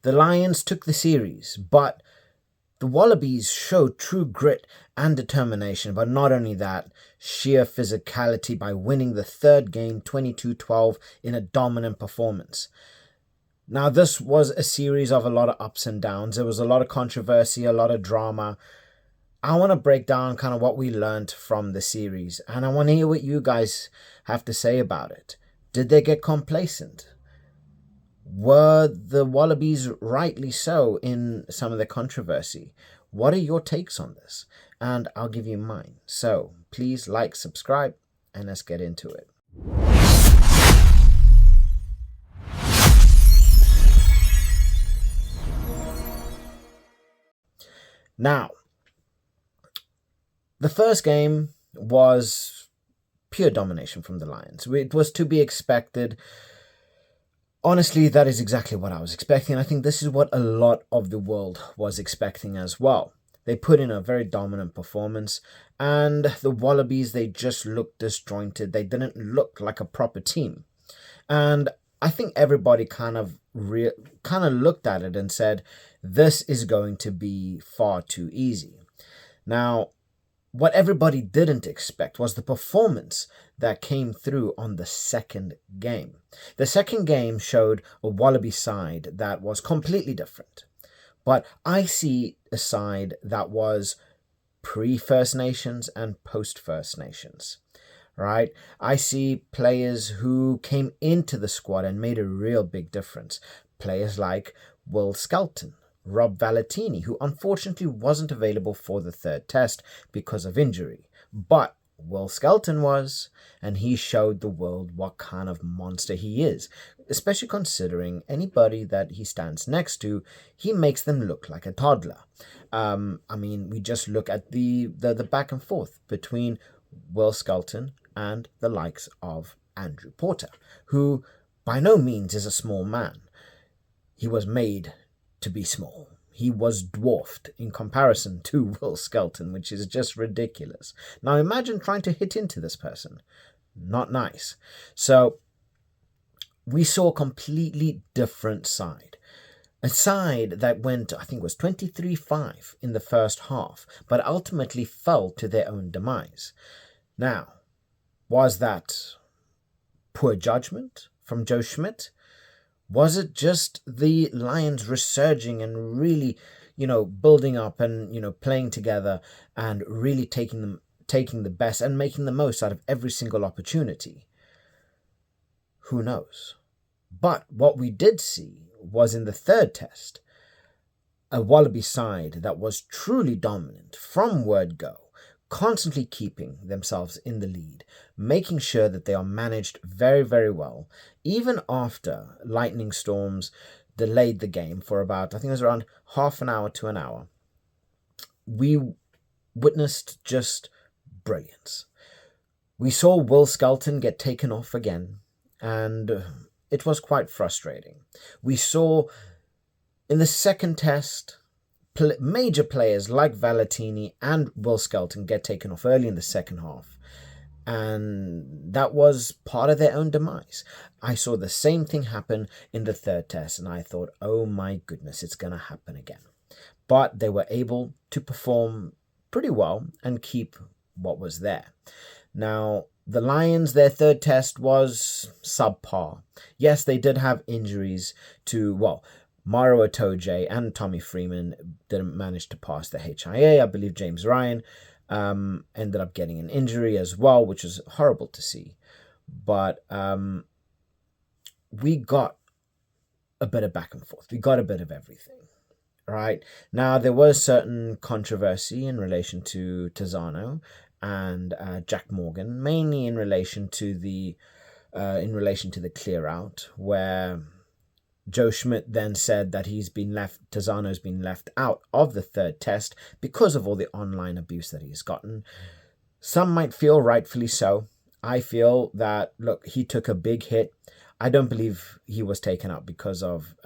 The Lions took the series, but the Wallabies showed true grit and determination, but not only that, sheer physicality by winning the third game 22-12 in a dominant performance. Now, this was a series of a lot of ups and downs. There was a lot of controversy, a lot of drama. I want to break down kind of what we learned from the series, and I want to hear what you guys have to say about it. Did they get complacent? Were the Wallabies rightly so in some of the controversy? What are your takes on this? And I'll give you mine. So please like, subscribe, and let's get into it. Now, the first game was pure domination from the Lions. It was to be expected. Honestly, that is exactly what I was expecting. I think this is what a lot of the world was expecting as well. They put in a very dominant performance, and the Wallabies, they just looked disjointed. They didn't look like a proper team. And I think everybody kind of looked at it and said, this is going to be far too easy. Now, what everybody didn't expect was the performance that came through on the second game. The second game showed a Wallaby side that was completely different. But I see a side that was pre-First Nations and post-First Nations. Right? I see players who came into the squad and made a real big difference. Players like Will Skelton, Rob Valentini, who unfortunately wasn't available for the third test because of injury. But Will Skelton was, and he showed the world what kind of monster he is, especially considering anybody that he stands next to, he makes them look like a toddler. We just look at the back and forth between Will Skelton and the likes of Andrew Porter, who by no means is a small man. He was made to be small. He was dwarfed in comparison to Will Skelton, which is just ridiculous. Now imagine trying to hit into this person. Not nice. So we saw a completely different side. A side that went, I think it was 23-5 in the first half, but ultimately fell to their own demise. Now, was that poor judgment from Joe Schmidt? Was it just the Lions resurging and really, building up and, playing together and really taking the best and making the most out of every single opportunity? Who knows? But what we did see was in the third test, a Wallaby side that was truly dominant from word go, constantly keeping themselves in the lead, making sure that they are managed very, very well, even after lightning storms delayed the game for about, I think it was around half an hour to an hour. We witnessed just brilliance. We saw Will Skelton get taken off again, and it was quite frustrating. We saw in the second test, major players like Valentini and Will Skelton get taken off early in the second half. And that was part of their own demise. I saw the same thing happen in the third test, and I thought, oh my goodness, it's going to happen again. But they were able to perform pretty well and keep what was there. Now, the Lions, their third test was subpar. Yes, they did have injuries to, Maro Itoje and Tommy Freeman didn't manage to pass the HIA. I believe James Ryan ended up getting an injury as well, which was horrible to see. But we got a bit of back and forth. We got a bit of everything, right? Now, there was certain controversy in relation to Tizano and Jack Morgan, mainly in relation to the clear out, where Joe Schmidt then said that Tizano's been left out of the third test because of all the online abuse that he's gotten. Some might feel rightfully so. I feel that, look, he took a big hit. I don't believe he was taken out because of,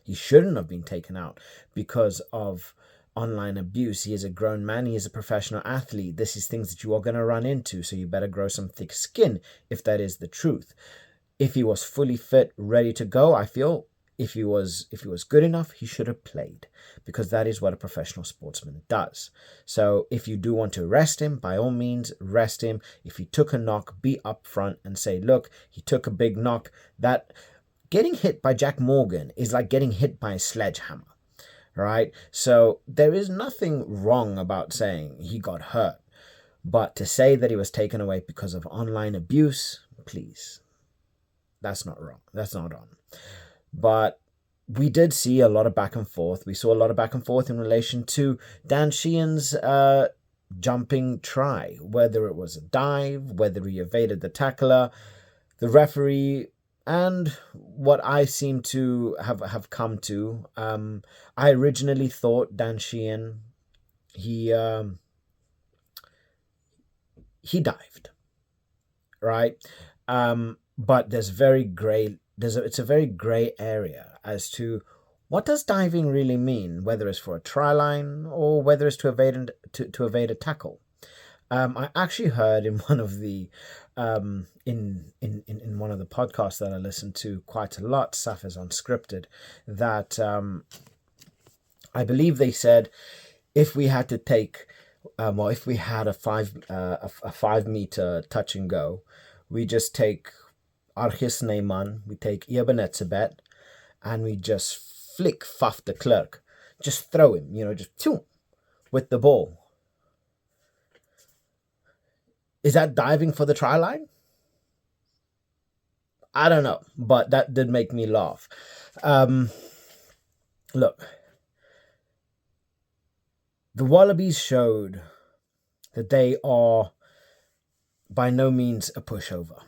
he shouldn't have been taken out because of online abuse. He is a grown man. He is a professional athlete. This is things that you are going to run into, so you better grow some thick skin if that is the truth. If he was fully fit, ready to go, I feel if he was good enough, he should have played, because that is what a professional sportsman does. So if you do want to rest him, by all means, rest him. If he took a knock, be upfront and say, look, he took a big knock. That getting hit by Jack Morgan is like getting hit by a sledgehammer, right? So there is nothing wrong about saying he got hurt. But to say that he was taken away because of online abuse, please, that's not wrong. That's not on. But we did see a lot of back and forth. We saw a lot of back and forth in relation to Dan Sheehan's jumping try, whether it was a dive, whether he evaded the tackler, the referee, and what I seem to have come to. I originally thought Dan Sheehan, he dived, right? But there's very gray. It's a very gray area as to what does diving really mean, whether it's for a try line or whether it's to evade a tackle. I actually heard in one of the in one of the podcasts that I listen to quite a lot, stuff is unscripted, that I believe they said if we had to take if we had a 5 meter touch and go, we just take Archis Neyman, we take Iabenetzebet, and we just flick Faf de Klerk. Just throw him, just choom, with the ball. Is that diving for the try line? I don't know, but that did make me laugh. Look, the Wallabies showed that they are by no means a pushover,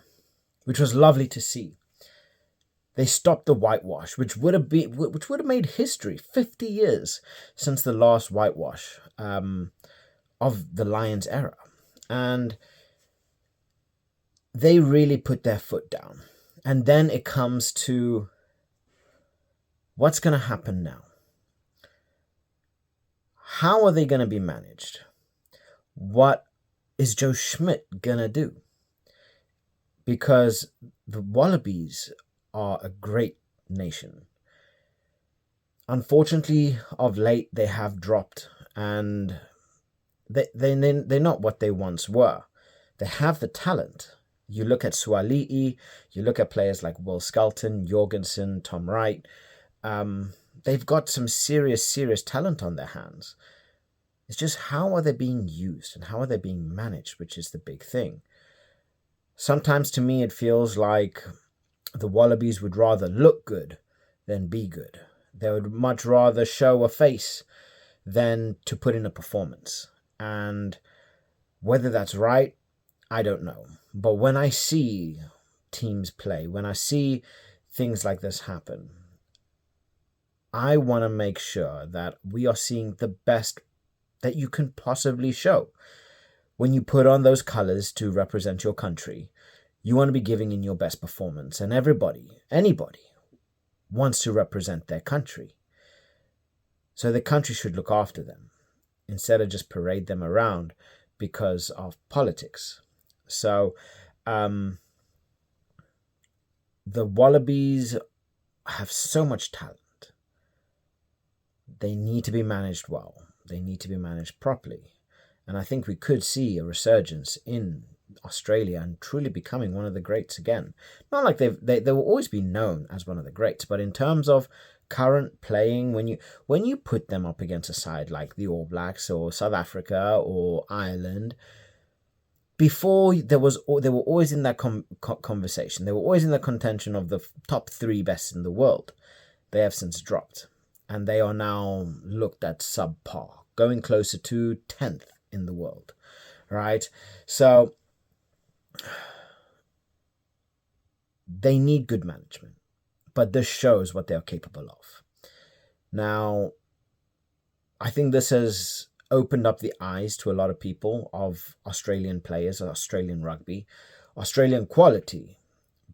which was lovely to see. They stopped the whitewash, which would have made history. 50 years since the last whitewash of the Lions era, and they really put their foot down. And then it comes to what's going to happen now. How are they going to be managed? What is Joe Schmidt going to do? Because the Wallabies are a great nation. Unfortunately, of late, they have dropped, and they're not what they once were. They have the talent. You look at Suali'i, you look at players like Will Skelton, Jorgensen, Tom Wright. They've got some serious talent on their hands. It's just how are they being used and how are they being managed, which is the big thing. Sometimes to me it feels like the Wallabies would rather look good than be good. They would much rather show a face than to put in a performance. And whether that's right, I don't know. But when I see teams play, when I see things like this happen, I want to make sure that we are seeing the best that you can possibly show. When you put on those colors to represent your country, you want to be giving in your best performance. And anybody wants to represent their country. So the country should look after them instead of just parade them around because of politics. So the Wallabies have so much talent. They need to be managed well. They need to be managed properly. And I think we could see a resurgence in Australia and truly becoming one of the greats again. Not like they will always be known as one of the greats, but in terms of current playing, when you put them up against a side like the All Blacks or South Africa or Ireland, before they were always in that conversation. They were always in the contention of the top 3 best in the world. They have since dropped, and they are now looked at subpar, going closer to 10th in the world, right? So they need good management, but this shows what they are capable of. Now, I think this has opened up the eyes to a lot of people of Australian players, Australian rugby, Australian quality,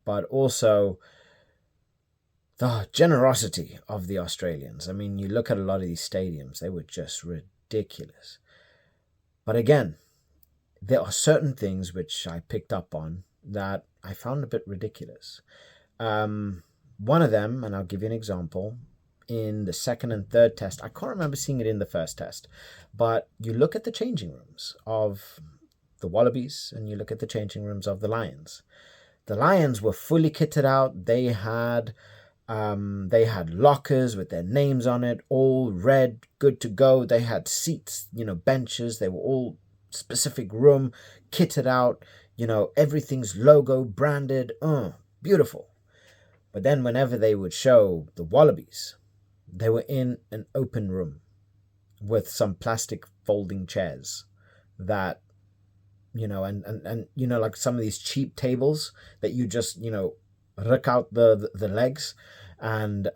but also the generosity of the Australians. I mean, you look at a lot of these stadiums, they were just ridiculous. But again, there are certain things which I picked up on that I found a bit ridiculous. One of them, and I'll give you an example, in the second and third test, I can't remember seeing it in the first test, but you look at the changing rooms of the Wallabies and you look at the changing rooms of the Lions. The Lions were fully kitted out. They had lockers with their names on it, all red, good to go. They had seats, benches. They were all specific room, kitted out. Everything's logo branded. Beautiful. But then whenever they would show the Wallabies, they were in an open room with some plastic folding chairs that, and like some of these cheap tables that you just, rick out the legs, and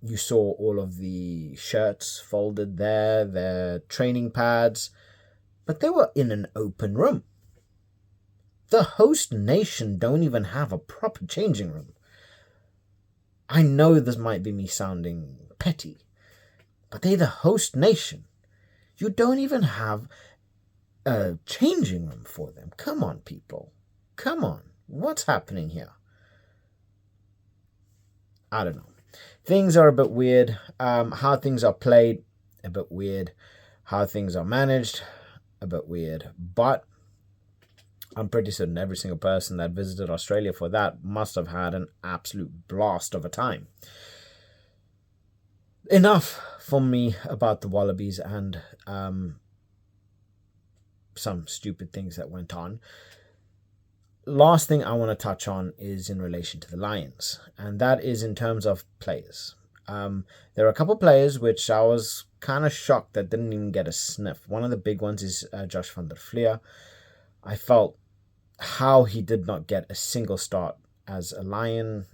you saw all of the shirts folded there, their training pads, but they were in an open room. The host nation don't even have a proper changing room. I know this might be me sounding petty, but they're the host nation. You don't even have a changing room for them. Come on, people. Come on. What's happening here? I don't know. Things are a bit weird. How things are played, a bit weird. How things are managed, a bit weird. But I'm pretty certain every single person that visited Australia for that must have had an absolute blast of a time. Enough for me about the Wallabies and some stupid things that went on. Last thing I want to touch on is in relation to the Lions, and that is in terms of players. There are a couple players which I was kind of shocked that didn't even get a sniff. One of the big ones is Josh van der Flier. I felt how he did not get a single start as a Lion,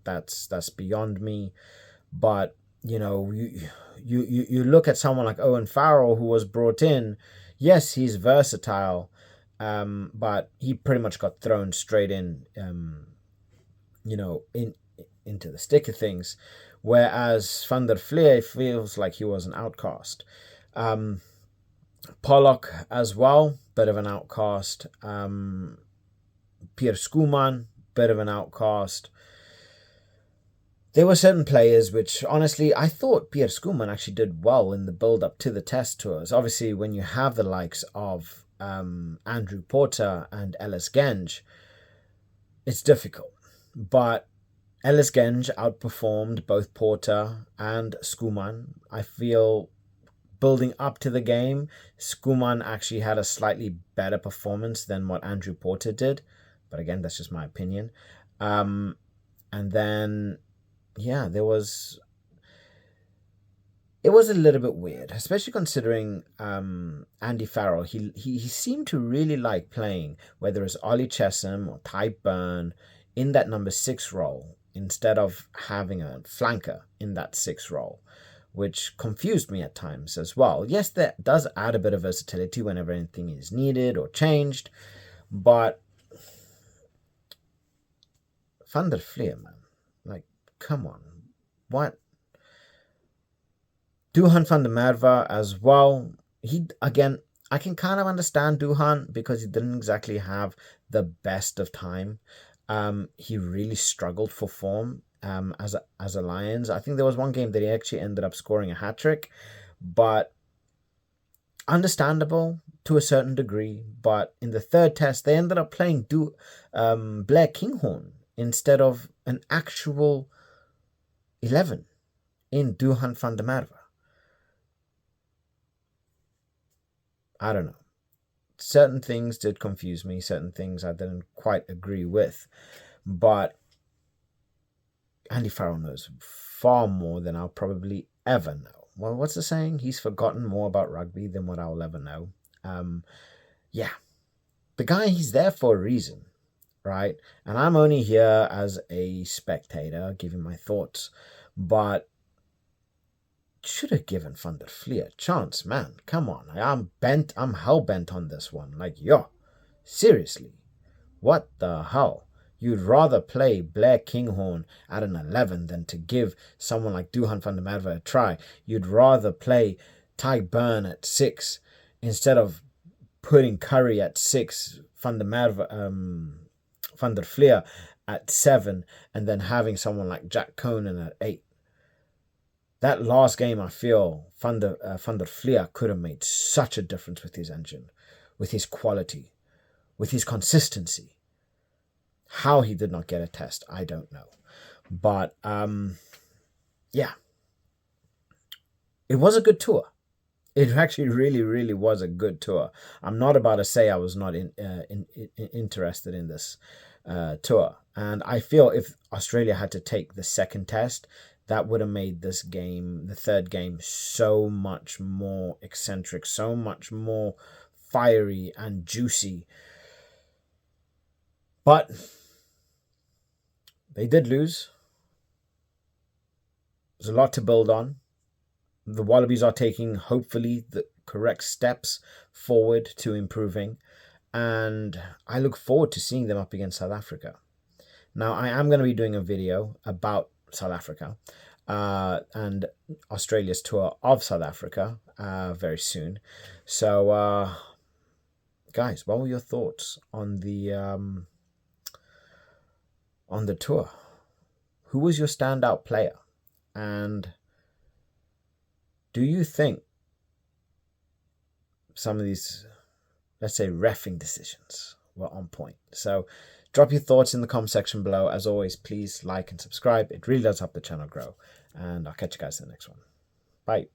that's beyond me. But you look at someone like Owen Farrell, who was brought in. Yes, he's versatile, but he pretty much got thrown straight in, into the stick of things. Whereas Van der Flier feels like he was an outcast. Pollock as well, bit of an outcast. Pierre Schoeman, bit of an outcast. There were certain players which, honestly, I thought Pierre Schoeman actually did well in the build-up to the test tours. Obviously, when you have the likes of Andrew Porter and Ellis Genge, it's difficult. But Ellis Genge outperformed both Porter and Schoeman. I feel building up to the game, Schoeman actually had a slightly better performance than what Andrew Porter did. But again, that's just my opinion. And then, yeah, it was a little bit weird, especially considering Andy Farrell. He seemed to really like playing, whether it's Ollie Chesham or Ty Byrne, in that number 6 role, instead of having a flanker in that 6 role, which confused me at times as well. Yes, that does add a bit of versatility whenever anything is needed or changed, but Van der Flier, man, like, come on, what? Duhan van der Merwe as well. I can kind of understand Duhan because he didn't exactly have the best of time. He really struggled for form as a Lions. I think there was one game that he actually ended up scoring a hat-trick, but understandable to a certain degree. But in the third test, they ended up playing Blair Kinghorn instead of an actual 11 in Duhan van der Merwe. I don't know. Certain things did confuse me. Certain things I didn't quite agree with. But Andy Farrell knows far more than I'll probably ever know. Well, what's the saying? He's forgotten more about rugby than what I'll ever know. Yeah. The guy, he's there for a reason, right? And I'm only here as a spectator, giving my thoughts. But should have given Van der Flier a chance, man. Come on. I'm hell-bent on this one. Like, yo, seriously. What the hell? You'd rather play Blair Kinghorn at an 11 than to give someone like Duhan van der Merwe a try. You'd rather play Ty Byrne at 6 instead of putting Curry at 6, Van der Flier at 7 and then having someone like Jack Conan at 8. That last game, I feel Van der Vlier could have made such a difference with his engine, with his quality, with his consistency. How he did not get a test, I don't know. But yeah, it was a good tour. It actually really was a good tour. I'm not about to say I was not interested in this tour. And I feel if Australia had to take the second test, that would have made this game, the third game, so much more eccentric, so much more fiery and juicy. But they did lose. There's a lot to build on. The Wallabies are taking, hopefully, the correct steps forward to improving. And I look forward to seeing them up against South Africa. Now, I am going to be doing a video about South Africa and Australia's tour of South Africa very soon. So, guys, what were your thoughts on the tour? Who was your standout player? And do you think some of these, let's say, reffing decisions were on point? So drop your thoughts in the comment section below. As always, please like and subscribe. It really does help the channel grow. And I'll catch you guys in the next one. Bye.